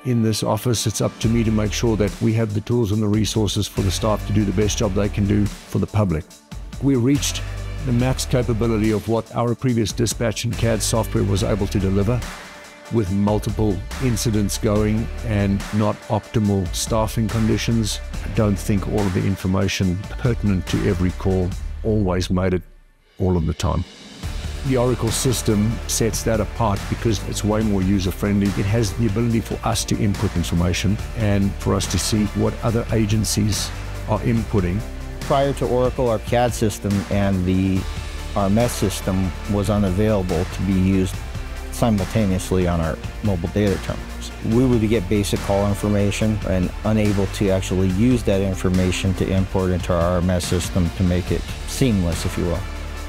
in this office, it's up to me to make sure that we have the tools and the resources for the staff to do the best job they can do for the public. We reached the max capability of what our previous dispatch and CAD software was able to deliver, with multiple incidents going and not optimal staffing conditions. I don't think all of the information pertinent to every call always made it all of the time. The Oracle system sets that apart because it's way more user-friendly. It has the ability for us to input information and for us to see what other agencies are inputting. Prior to Oracle, our CAD system and the RMS system was unavailable to be used simultaneously on our mobile data terminals. We would get basic call information and unable to actually use that information to import into our RMS system to make it seamless, if you will.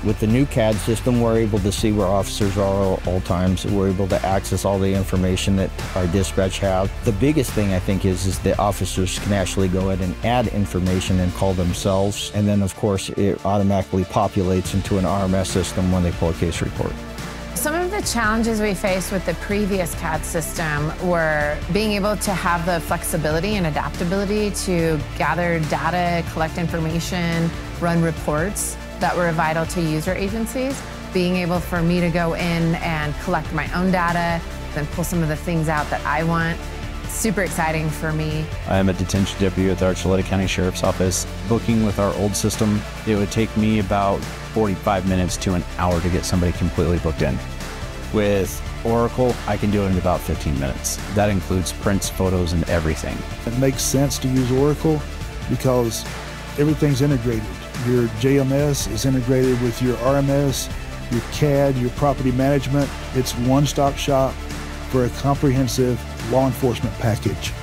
With the new CAD system, we're able to see where officers are at all times. We're able to access all the information that our dispatch have. The biggest thing I think is that officers can actually go ahead and add information and call themselves. And then of course it automatically populates into an RMS system when they pull a case report. Some of the challenges we faced with the previous CAD system were being able to have the flexibility and adaptability to gather data, collect information, run reports that were vital to user agencies. Being able for me to go in and collect my own data and pull some of the things out that I want. Super exciting for me. I am a detention deputy at the Archuleta County Sheriff's Office. Booking with our old system, it would take me about 45 minutes to an hour to get somebody completely booked in. With Oracle, I can do it in about 15 minutes. That includes prints, photos, and everything. It makes sense to use Oracle because everything's integrated. Your JMS is integrated with your RMS, your CAD, your property management. It's one-stop shop for a comprehensive law enforcement package.